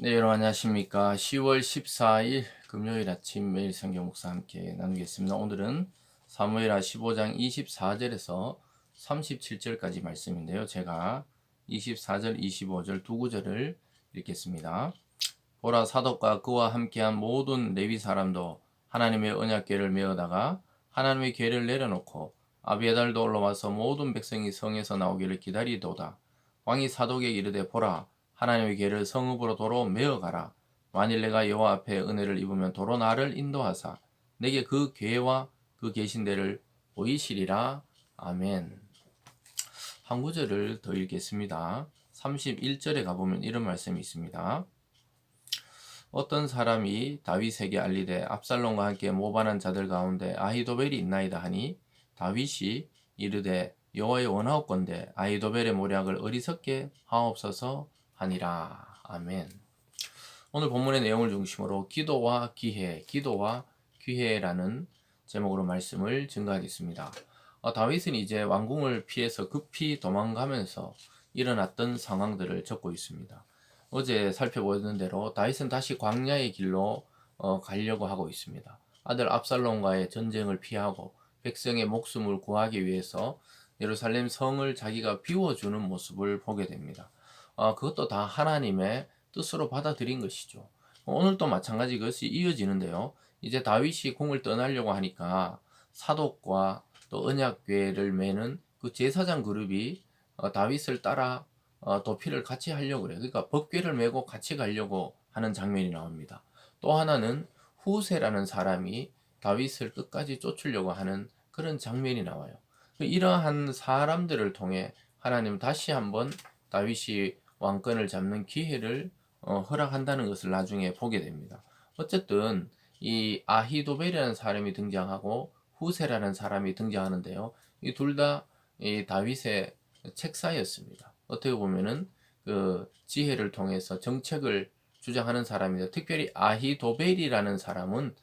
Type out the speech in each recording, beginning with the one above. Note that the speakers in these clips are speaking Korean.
네, 여러분 안녕하십니까. 10월 14일 금요일 아침 매일 성경 묵상 함께 나누겠습니다. 오늘은 사무엘하 15장 24절에서 37절까지 말씀인데요. 제가 24절, 25절 두 구절을 읽겠습니다. 보라, 사독과 그와 함께한 모든 레위 사람도 하나님의 언약궤를 메어다가 하나님의 궤를 내려놓고 아비아달도 올라와서 모든 백성이 성에서 나오기를 기다리도다. 왕이 사독에게 이르되, 보라, 하나님의 궤를 성읍으로 도로 메어가라. 만일 내가 여호와 앞에 은혜를 입으면 도로 나를 인도하사 내게 그 궤와 그 계신 데를 보이시리라. 아멘. 한 구절을 더 읽겠습니다. 31절에 가보면 이런 말씀이 있습니다. 어떤 사람이 다윗에게 알리되 압살롬과 함께 모반한 자들 가운데 아히도벨이 있나이다 하니, 다윗이 이르되 여호와의 원하옵건대 아히도벨의 모략을 어리석게 하옵소서 하니라. 아멘. 오늘 본문의 내용을 중심으로 기도와 기회, 기도와 기회라는 제목으로 말씀을 증거하겠습니다. 다윗은 이제 왕궁을 피해서 급히 도망가면서 일어났던 상황들을 적고 있습니다. 어제 살펴보는 대로 다윗은 다시 광야의 길로 가려고 하고 있습니다. 아들 압살롬과의 전쟁을 피하고 백성의 목숨을 구하기 위해서 예루살렘 성을 자기가 비워주는 모습을 보게 됩니다. 그것도 다 하나님의 뜻으로 받아들인 것이죠. 오늘도 마찬가지 그것이 이어지는데요. 이제 다윗이 궁을 떠나려고 하니까 사독과 또 언약궤를 메는 그 제사장 그룹이 다윗을 따라 도피를 같이 하려고 그래요. 그러니까 법궤를 메고 같이 가려고 하는 장면이 나옵니다. 또 하나는 후세라는 사람이 다윗을 끝까지 쫓으려고 하는 그런 장면이 나와요. 이러한 사람들을 통해 하나님 다시 한번 다윗이 왕권을 잡는 기회를 허락한다는 것을 나중에 보게 됩니다. 어쨌든 이 아히도벨이라는 사람이 등장하고 후세라는 사람이 등장하는데요. 이 둘 다 다윗의 책사였습니다. 어떻게 보면은 그 지혜를 통해서 정책을 주장하는 사람입니다. 특별히 아히도벨이라는 사람은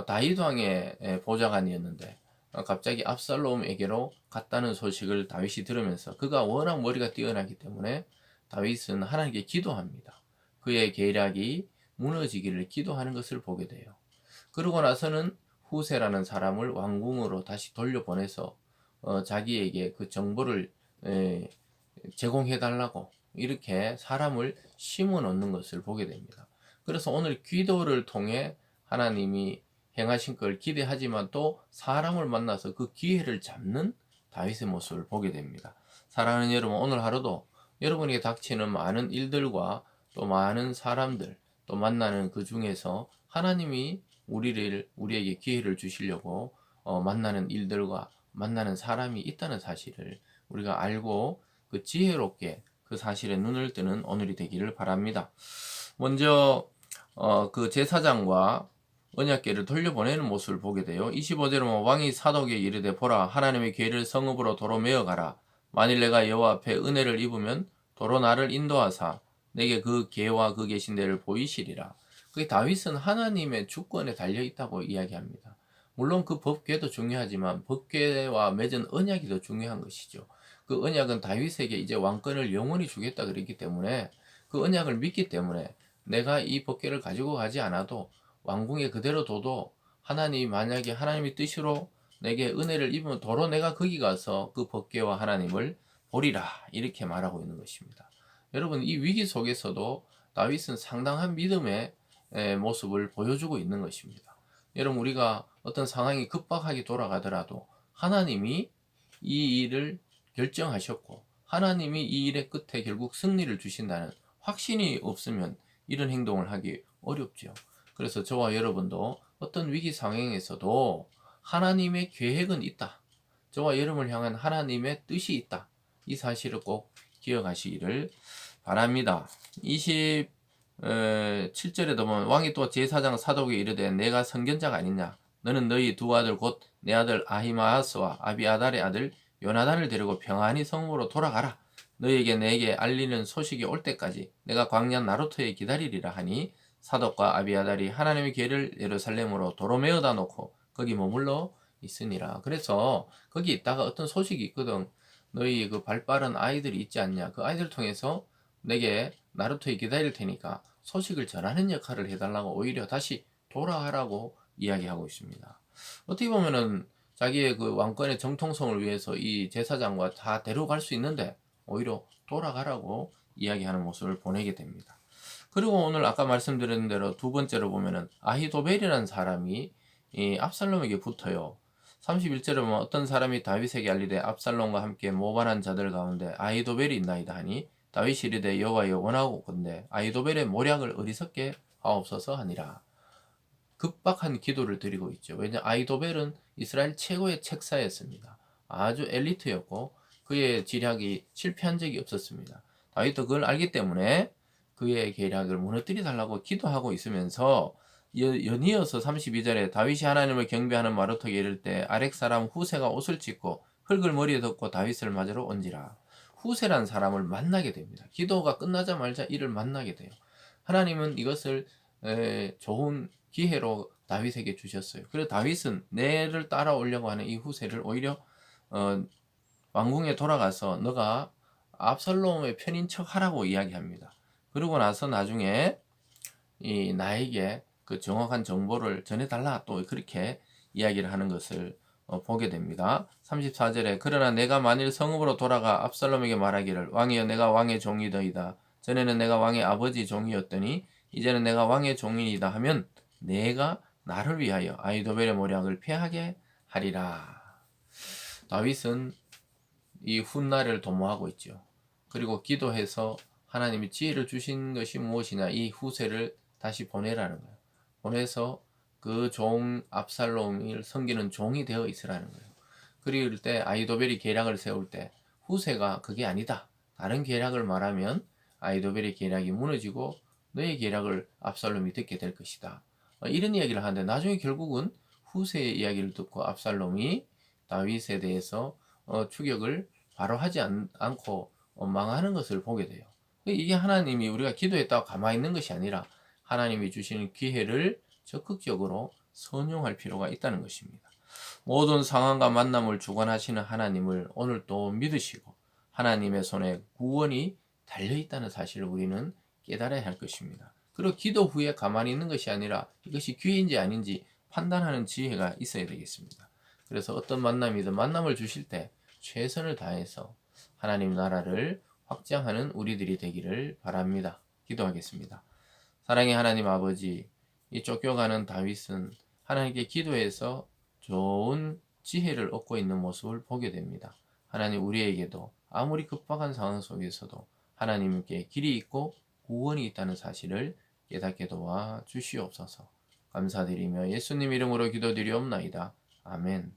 다윗 왕의 보좌관이었는데 갑자기 압살롬에게로 갔다는 소식을 다윗이 들으면서, 그가 워낙 머리가 뛰어나기 때문에 다윗은 하나님께 기도합니다. 그의 계략이 무너지기를 기도하는 것을 보게 돼요. 그러고 나서는 후세라는 사람을 왕궁으로 다시 돌려보내서 자기에게 그 정보를 제공해 달라고 이렇게 사람을 심어 놓는 것을 보게 됩니다. 그래서 오늘 기도를 통해 하나님이 행하신 걸 기대하지만 또 사람을 만나서 그 기회를 잡는 다윗의 모습을 보게 됩니다. 사랑하는 여러분, 오늘 하루도 여러분에게 닥치는 많은 일들과 또 많은 사람들, 또 만나는 그 중에서 하나님이 우리에게 기회를 주시려고 만나는 일들과 만나는 사람이 있다는 사실을 우리가 알고 그 지혜롭게 그 사실에 눈을 뜨는 오늘이 되기를 바랍니다. 먼저 그 제사장과 언약궤를 돌려보내는 모습을 보게 돼요. 25절은 왕이 사독에게 이르되, 보라, 하나님의 궤를 성읍으로 도로 메어 가라. 만일 내가 여호와 앞에 은혜를 입으면 도로 나를 인도하사 내게 그 궤와 그 계신 데를 보이시리라. 그 다윗은 하나님의 주권에 달려 있다고 이야기합니다. 물론 그 법궤도 중요하지만 법궤와 맺은 언약이 더 중요한 것이죠. 그 언약은 다윗에게 이제 왕권을 영원히 주겠다 그랬기 때문에, 그 언약을 믿기 때문에 내가 이 법궤를 가지고 가지 않아도 왕궁에 그대로 둬도 하나님이 만약에 하나님의 뜻으로 내게 은혜를 입으면 도로 내가 거기 가서 그 법궤와 하나님을 보리라, 이렇게 말하고 있는 것입니다. 여러분, 이 위기 속에서도 다윗은 상당한 믿음의 모습을 보여주고 있는 것입니다. 여러분, 우리가 어떤 상황이 급박하게 돌아가더라도 하나님이 이 일을 결정하셨고 하나님이 이 일의 끝에 결국 승리를 주신다는 확신이 없으면 이런 행동을 하기 어렵죠. 그래서 저와 여러분도 어떤 위기 상황에서도 하나님의 계획은 있다, 저와 여러분을 향한 하나님의 뜻이 있다, 이 사실을 꼭 기억하시기를 바랍니다. 27절에도 보면 왕이 또 제사장 사독에 이르되, 내가 선견자가 아니냐, 너는 너희 두 아들 곧 내 아들 아히마아스와 아비아달의 아들 요나단을 데리고 평안히 성으로 돌아가라. 너희에게 내게 알리는 소식이 올 때까지 내가 광야 나루터에 기다리리라 하니, 사독과 아비아달이 하나님의 궤를 예루살렘으로 도로 메어다 놓고 거기 머물러 있으니라. 그래서 거기 있다가 어떤 소식이 있거든. 너희 그 발 빠른 아이들이 있지 않냐, 그 아이들 통해서 내게 나루터에 기다릴 테니까 소식을 전하는 역할을 해달라고 오히려 다시 돌아가라고 이야기하고 있습니다. 어떻게 보면은 자기의 그 왕권의 정통성을 위해서 이 제사장과 다 데려갈 수 있는데 오히려 돌아가라고 이야기하는 모습을 보내게 됩니다. 그리고 오늘 아까 말씀드린 대로 두 번째로 보면은 아히도벨이라는 사람이 이 압살롬에게 붙어요. 31절에 보면 어떤 사람이 다윗에게 알리되 압살롬과 함께 모반한 자들 가운데 아히도벨이 있나이다 하니 다윗이 이르되 여호와여 원하건대 아히도벨의 모략을 어리석게 하옵소서 하니라. 급박한 기도를 드리고 있죠. 왜냐 아히도벨은 이스라엘 최고의 책사였습니다. 아주 엘리트였고 그의 지략이 실패한 적이 없었습니다. 다윗도 그걸 알기 때문에 그의 계략을 무너뜨려 달라고 기도하고 있으면서 연이어서 32절에 다윗이 하나님을 경배하는 마루턱에 이를 때 아렉 사람 후세가 옷을 찢고 흙을 머리에 덮고 다윗을 맞으러 온지라. 후세란 사람을 만나게 됩니다. 기도가 끝나자마자 이를 만나게 돼요. 하나님은 이것을 좋은 기회로 다윗에게 주셨어요. 그래서 다윗은 내를 따라오려고 하는 이 후세를 오히려 왕궁에 돌아가서 너가 압살롬의 편인 척 하라고 이야기합니다. 그러고 나서 나중에 이 나에게 그 정확한 정보를 전해달라 또 그렇게 이야기를 하는 것을 보게 됩니다. 34절에 그러나 내가 만일 성읍으로 돌아가 압살롬에게 말하기를 왕이여 내가 왕의 종이더이다. 전에는 내가 왕의 아버지 종이었더니 이제는 내가 왕의 종이다 하면 내가 나를 위하여 아히도벨의 모략을 피하게 하리라. 다윗은 이 훗날을 도모하고 있죠. 그리고 기도해서 하나님이 지혜를 주신 것이 무엇이냐 이 후세를 다시 보내라는 거예요. 보내서 그 종 압살롬을 섬기는 종이 되어 있으라는 거예요. 그럴 때 아히도벨이 계략을 세울 때 후세가 그게 아니다. 다른 계략을 말하면 아히도벨의 계략이 무너지고 너의 계략을 압살롬이 듣게 될 것이다. 이런 이야기를 하는데 나중에 결국은 후세의 이야기를 듣고 압살롬이 다윗에 대해서 추격을 바로 하지 않고 망하는 것을 보게 돼요. 이게 하나님이 우리가 기도했다고 가만히 있는 것이 아니라 하나님이 주시는 기회를 적극적으로 선용할 필요가 있다는 것입니다. 모든 상황과 만남을 주관하시는 하나님을 오늘 또 믿으시고 하나님의 손에 구원이 달려있다는 사실을 우리는 깨달아야 할 것입니다. 그리고 기도 후에 가만히 있는 것이 아니라 이것이 기회인지 아닌지 판단하는 지혜가 있어야 되겠습니다. 그래서 어떤 만남이든 만남을 주실 때 최선을 다해서 하나님 나라를 확장하는 우리들이 되기를 바랍니다. 기도하겠습니다. 사랑의 하나님 아버지, 이 쫓겨가는 다윗은 하나님께 기도해서 좋은 지혜를 얻고 있는 모습을 보게 됩니다. 하나님 우리에게도 아무리 급박한 상황 속에서도 하나님께 길이 있고 구원이 있다는 사실을 깨닫게 도와 주시옵소서. 감사드리며 예수님 이름으로 기도드리옵나이다. 아멘.